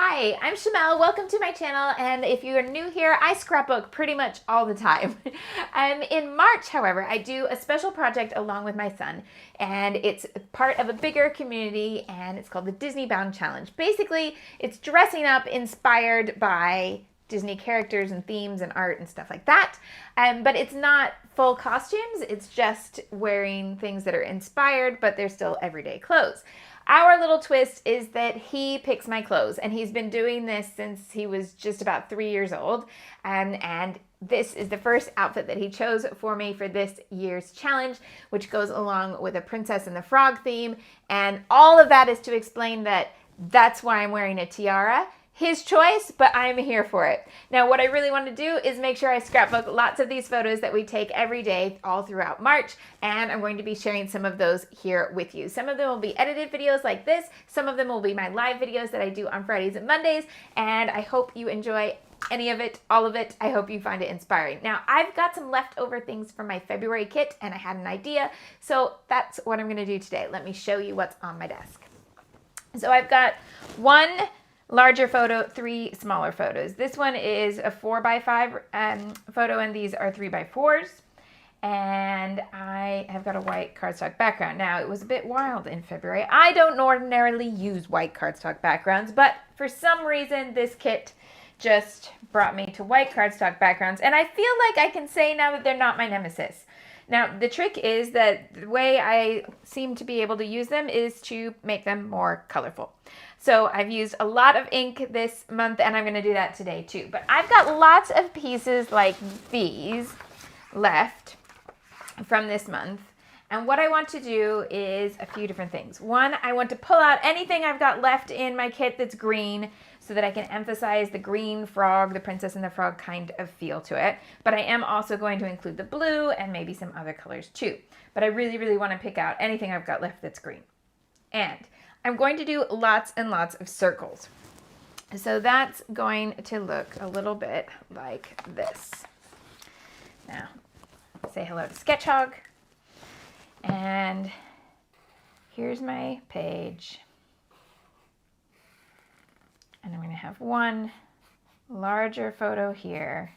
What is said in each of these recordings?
Hi, I'm Shimelle. Welcome to my channel, and if you are new here, I scrapbook pretty much all the time. In March, however, I do a special project along with my son, and it's part of a bigger community, and it's called the Disney Bound Challenge. Basically, it's dressing up inspired by Disney characters and themes and art and stuff like that, but it's not full costumes. It's just wearing things that are inspired, but they're still everyday clothes. Our little twist is that he picks my clothes, and he's been doing this since he was just about 3 years old. And this is the first outfit that he chose for me for this year's challenge, which goes along with a Princess and the Frog theme. And all of that is to explain that that's why I'm wearing a tiara. His choice, but I'm here for it. Now, what I really want to do is make sure I scrapbook lots of these photos that we take every day all throughout March, and I'm going to be sharing some of those here with you. Some of them will be edited videos like this. Some of them will be my live videos that I do on Fridays and Mondays, and I hope you enjoy any of it, all of it. I hope you find it inspiring. Now, I've got some leftover things from my February kit, and I had an idea, so that's what I'm going to do today. Let me show you what's on my desk. So I've got one larger photo, three smaller photos. This one is a 4x5 photo, and these are 3x4s. And I have got a white cardstock background. Now, it was a bit wild in February. I don't ordinarily use white cardstock backgrounds, but for some reason, this kit just brought me to white cardstock backgrounds. And I feel like I can say now that they're not my nemesis. Now, the trick is that the way I seem to be able to use them is to make them more colorful. So I've used a lot of ink this month, and I'm going to do that today too. But I've got lots of pieces like these left from this month. And what I want to do is a few different things. One, I want to pull out anything I've got left in my kit that's green so that I can emphasize the green frog, the Princess and the Frog kind of feel to it. But I am also going to include the blue and maybe some other colors too. But I really, really want to pick out anything I've got left that's green. And I'm going to do lots and lots of circles. So that's going to look a little bit like this. Now, say hello to Sketchhog. And here's my page. And I'm going to have one larger photo here.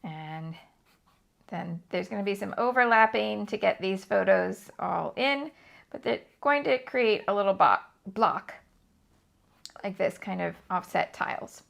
And then there's going to be some overlapping to get these photos all in. But they're going to create a little block like this, kind of offset tiles.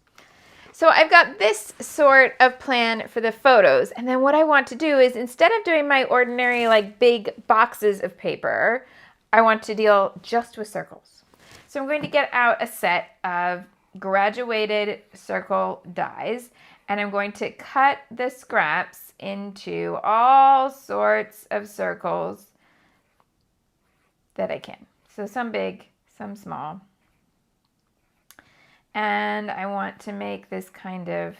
So I've got this sort of plan for the photos. And then what I want to do is, instead of doing my ordinary like big boxes of paper, I want to deal just with circles. So I'm going to get out a set of graduated circle dies, and I'm going to cut the scraps into all sorts of circles that I can. So some big, some small. And I want to make this kind of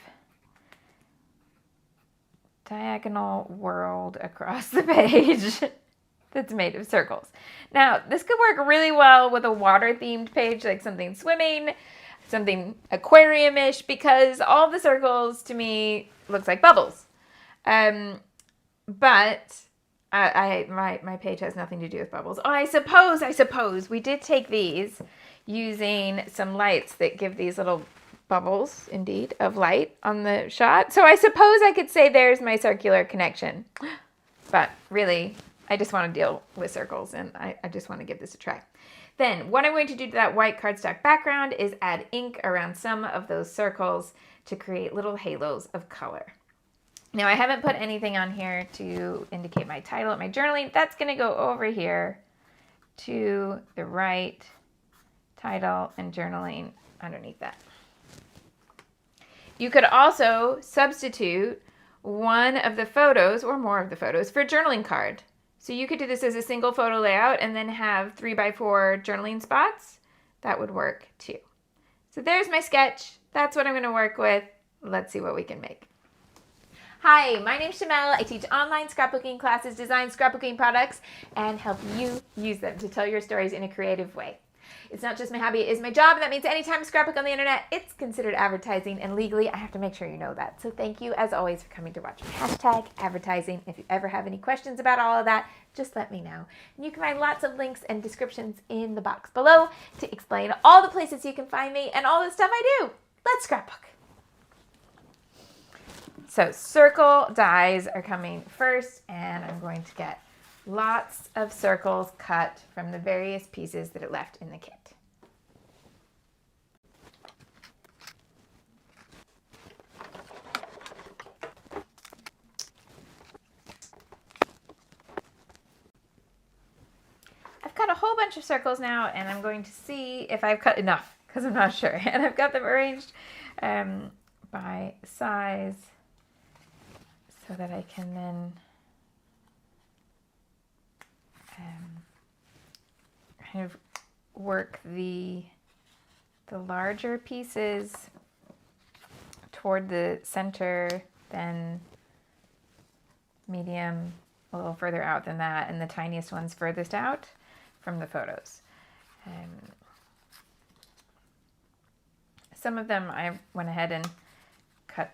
diagonal world across the page that's made of circles. Now, this could work really well with a water-themed page, like something swimming, something aquarium-ish, because all the circles to me looks like bubbles. But my page has nothing to do with bubbles. Oh, I suppose we did take these using some lights that give these little bubbles, indeed, of light on the shot. So I suppose I could say there's my circular connection. But really, I just want to deal with circles, and I just want to give this a try. Then what I'm going to do to that white cardstock background is add ink around some of those circles to create little halos of color. Now, I haven't put anything on here to indicate my title at my journaling. That's going to go over here to the right, title and journaling underneath that. You could also substitute one of the photos or more of the photos for a journaling card. So you could do this as a single photo layout and then have 3x4 journaling spots. That would work too. So there's my sketch. That's what I'm going to work with. Let's see what we can make. Hi, my name's Shimelle. I teach online scrapbooking classes, design scrapbooking products, and help you use them to tell your stories in a creative way. It's not just my hobby, it is my job, and that means anytime I scrapbook on the internet, it's considered advertising, and legally I have to make sure you know that. So thank you as always for coming to watch hashtag advertising. If you ever have any questions about all of that, just let me know. And you can find lots of links and descriptions in the box below to explain all the places you can find me and all the stuff I do. Let's scrapbook. So circle dies are coming first, and I'm going to get lots of circles cut from the various pieces that it left in the kit. I've cut a whole bunch of circles now, and I'm going to see if I've cut enough, because I'm not sure. And I've got them arranged by size so that I can then kind of work the larger pieces toward the center, then medium a little further out than that, and the tiniest ones furthest out from the photos. Some of them I went ahead and cut,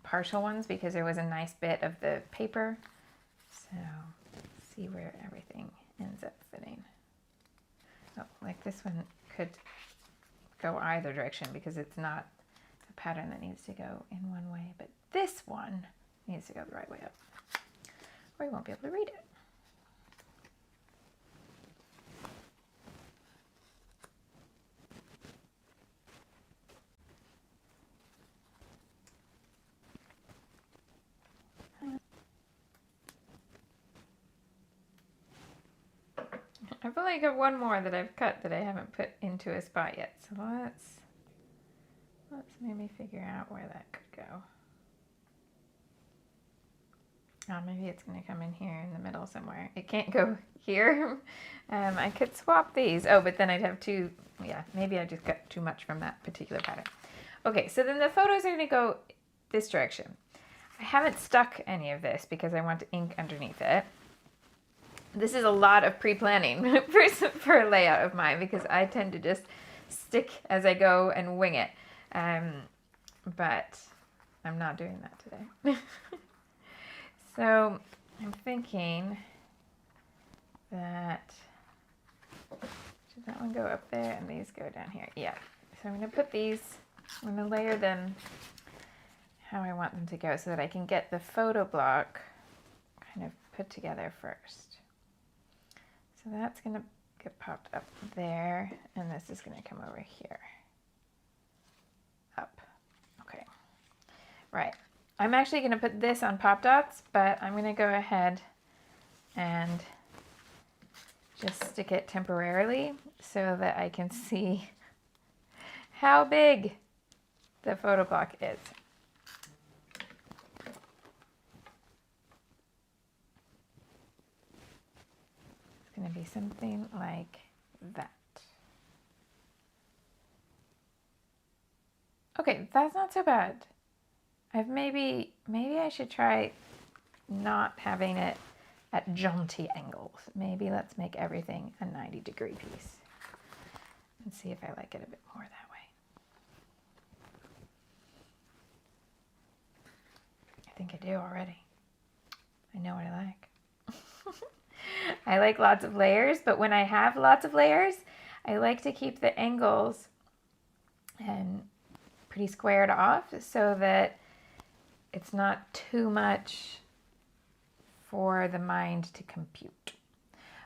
partial ones because there was a nice bit of the paper. So let's see where everything ends up fitting. Oh, like this one could go either direction because it's not a pattern that needs to go in one way, but this one needs to go the right way up, or you won't be able to read it. I've only got one more that I've cut that I haven't put into a spot yet. So let's maybe figure out where that could go. Oh, maybe it's going to come in here in the middle somewhere. It can't go here. I could swap these. Oh, but then I'd have two. Yeah, maybe I just got too much from that particular pattern. Okay, so then the photos are going to go this direction. I haven't stuck any of this because I want to ink underneath it. This is a lot of pre-planning for a layout of mine because I tend to just stick as I go and wing it. But I'm not doing that today. So I'm thinking that, should that one go up there and these go down here? Yeah. So I'm going to put these, I'm going to layer them how I want them to go so that I can get the photo block kind of put together first. So that's going to get popped up there, and this is going to come over here. Up. Okay. Right. I'm actually going to put this on pop dots, but I'm going to go ahead and just stick it temporarily so that I can see how big the photo block is. Going to be something like that. Okay, that's not so bad. Maybe I should try not having it at jaunty angles. Maybe let's make everything a 90-degree piece and see if I like it a bit more that way. I think I do already. I know what I like. I like lots of layers, but when I have lots of layers, I like to keep the angles pretty squared off so that it's not too much for the mind to compute.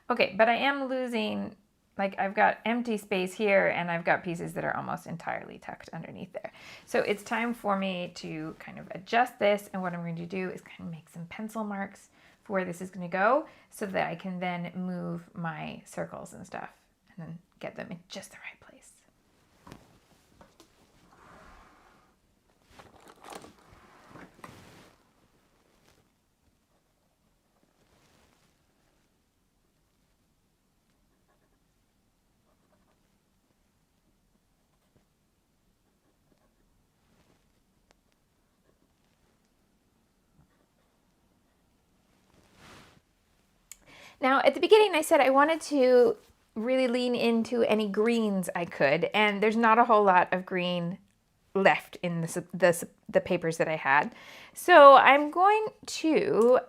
Okay, but I am losing, like I've got empty space here and I've got pieces that are almost entirely tucked underneath there. So it's time for me to kind of adjust this, and what I'm going to do is kind of make some pencil marks for where this is going to go so that I can then move my circles and stuff and then get them in just the right place. Now, at the beginning, I said I wanted to really lean into any greens I could, and there's not a whole lot of green left in the papers that I had. So I'm going to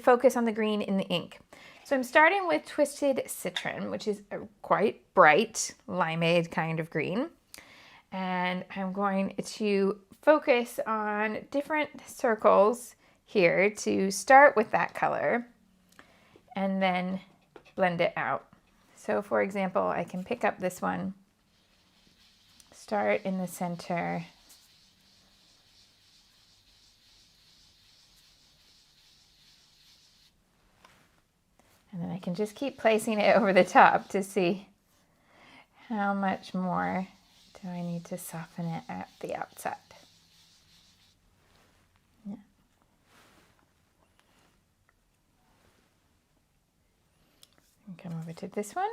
focus on the green in the ink. So I'm starting with Twisted Citron, which is a quite bright limeade kind of green. And I'm going to focus on different circles here to start with that color and then blend it out. So for example, I can pick up this one, start in the center, and then I can just keep placing it over the top to see how much more do I need to soften it at the outside. Yeah. And come over to this one.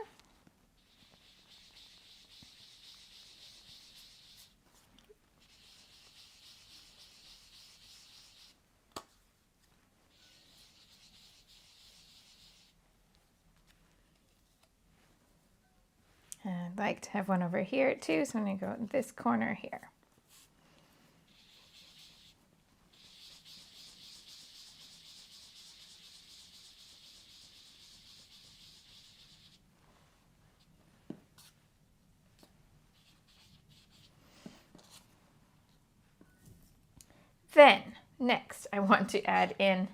And I'd like to have one over here too, so I'm going to go in this corner here. Then, next, I want to add in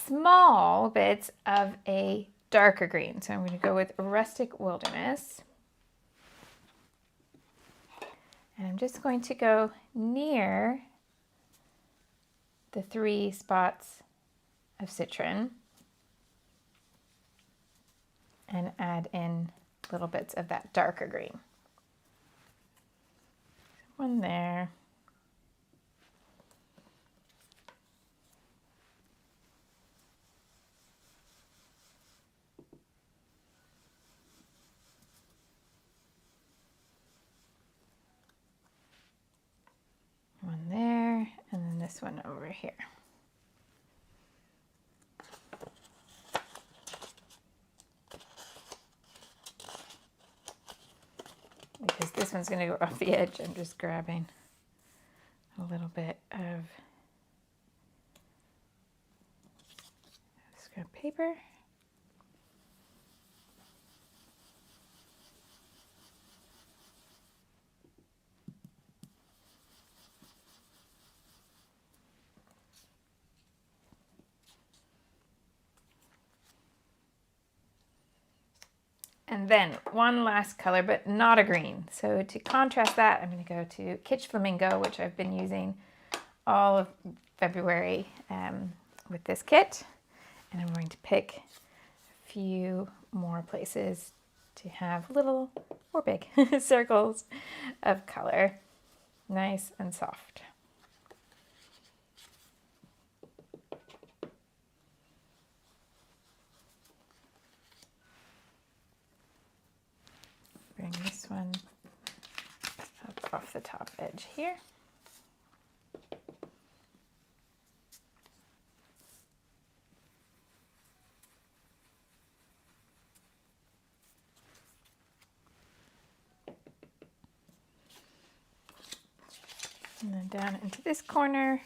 small bits of a darker green. So I'm going to go with Rustic Wilderness. And I'm just going to go near the 3 spots of citron and add in little bits of that darker green. One there. One there, and then this one over here. Because this one's going to go off the edge, I'm just grabbing a little bit of scrap paper. And then one last color, but not a green. So to contrast that, I'm going to go to Kitsch Flamingo, which I've been using all of February with this kit. And I'm going to pick a few more places to have little or big circles of color, nice and soft. Bring this one up off the top edge here. And then down into this corner.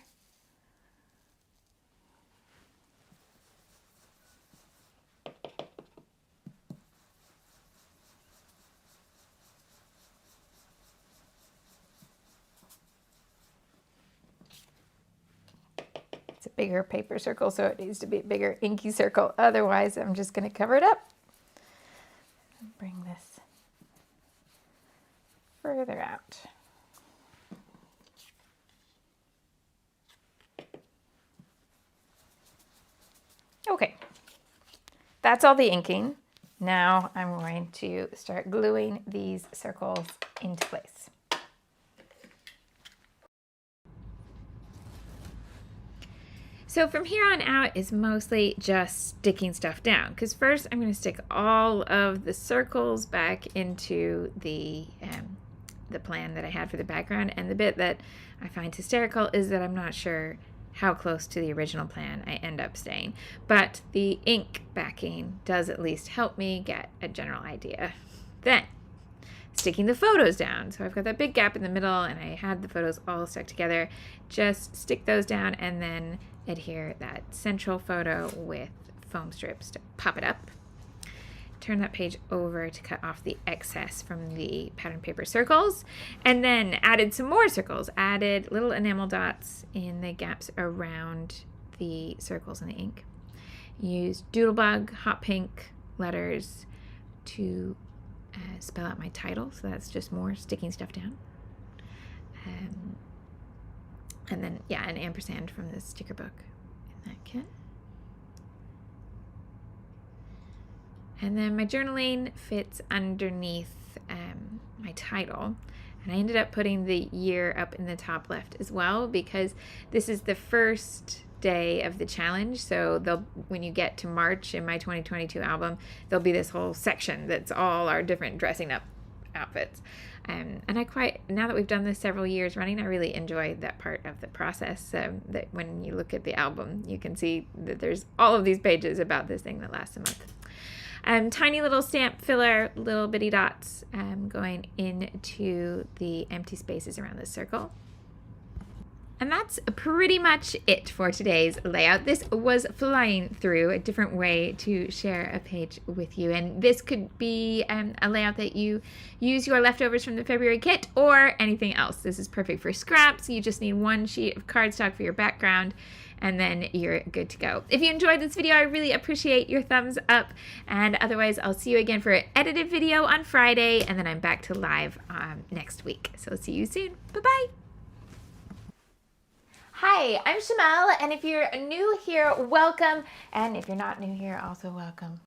It's a bigger paper circle, so it needs to be a bigger inky circle. Otherwise, I'm just going to cover it up. Bring this further out. Okay, that's all the inking. Now I'm going to start gluing these circles into place. So from here on out is mostly just sticking stuff down, because first I'm going to stick all of the circles back into the plan that I had for the background, and the bit that I find hysterical is that I'm not sure how close to the original plan I end up staying. But the ink backing does at least help me get a general idea. Then, sticking the photos down. So I've got that big gap in the middle and I had the photos all stuck together. Just stick those down and then adhere that central photo with foam strips to pop it up. Turn that page over to cut off the excess from the pattern paper circles, and then added some more circles. Added little enamel dots in the gaps around the circles in the ink. Used Doodlebug hot pink letters to spell out my title, so that's just more sticking stuff down. And then, yeah, an ampersand from the sticker book in that kit. And then my journaling fits underneath my title. And I ended up putting the year up in the top left as well, because this is the first day of the challenge. So when you get to March in my 2022 album, there'll be this whole section that's all our different dressing up outfits. And now that we've done this several years running, I really enjoy that part of the process. That when you look at the album, you can see that there's all of these pages about this thing that lasts a month. Tiny little stamp filler, little bitty dots going into the empty spaces around the circle. And that's pretty much it for today's layout. This was flying through a different way to share a page with you. And this could be a layout that you use your leftovers from the February kit or anything else. This is perfect for scraps. You just need one sheet of cardstock for your background, and then you're good to go. If you enjoyed this video, I really appreciate your thumbs up. And otherwise, I'll see you again for an edited video on Friday, and then I'm back to live next week. So see you soon. Bye-bye. Hi, I'm Shimelle, and if you're new here, welcome. And if you're not new here, also welcome.